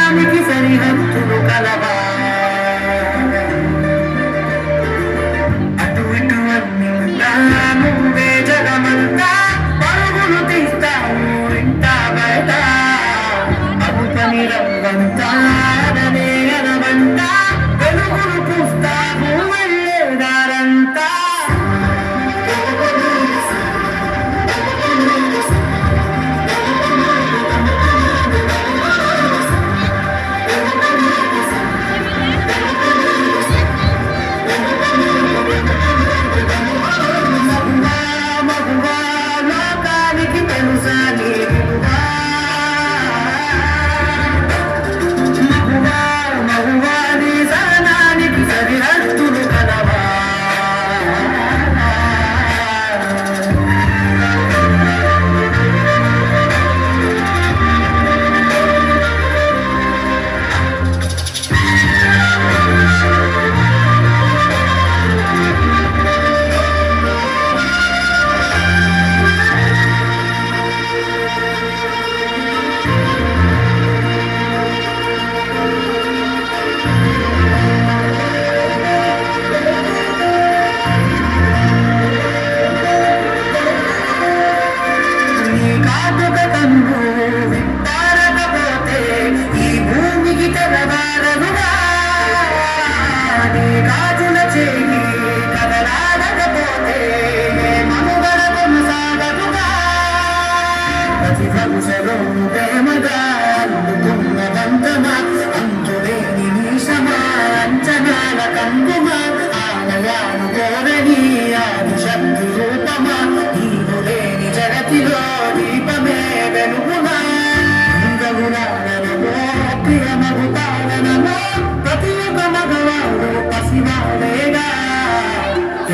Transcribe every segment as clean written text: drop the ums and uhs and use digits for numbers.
సహనానికి సరిహద్దులు కలవా అటు ఇటు అన్ని ఉన్నా నువ్వే జగమంతా పరుగులు తీస్తావు ఇంట బయట అబుతని రంగంతా అదనే అనవంట వెలుగులు పూస్తావు వెళ్ళేదారంతా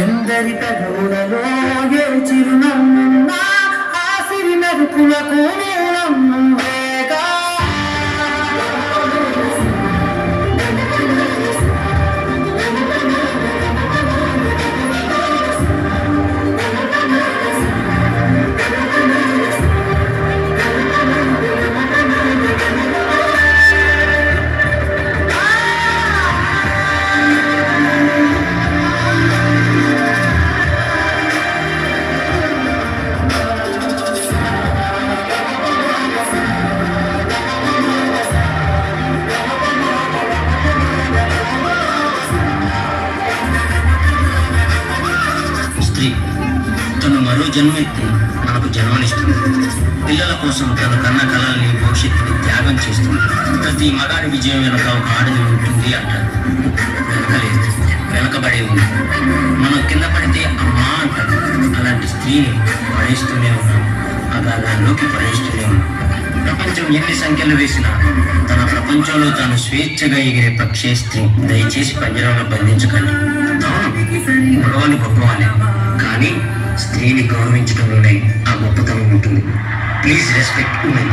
ఎందరి కలులలో ఏ చిరునవ్వున్నా ఆ సిరి నరుకులకు మూలం నువ్వేగా తను మరో జన్మెత్తి మనకు జన్మనిస్తుంది. పిల్లల కోసం తన కన్న కళల్ని భవిష్యత్తుని త్యాగం చేస్తుంది. ప్రతి మగాడి విజయం వెనుక ఒక ఆడది ఉంటుంది అంటారు. వెనకబడి ఉంది. మనం కింద పడితే అమ్మా అంటారు. అలాంటి స్త్రీని పడేస్తూనే ఉన్నాం. అగాధాల్లోకి పడేస్తూనే ఉన్నాం. ప్రపంచం ఎన్ని సంఖ్యలు వేసినా తన ప్రపంచంలో తాను స్వేచ్ఛగా ఎగిరే పక్షే స్త్రీ. దయచేసి పంజరంలో బంధించకండి. మగవాళ్ళు గొప్పవాళ్ళే, కానీ స్త్రీని గౌరవించడంలోనే ఆ గొప్పతనం ఉంటుంది. Please respect women.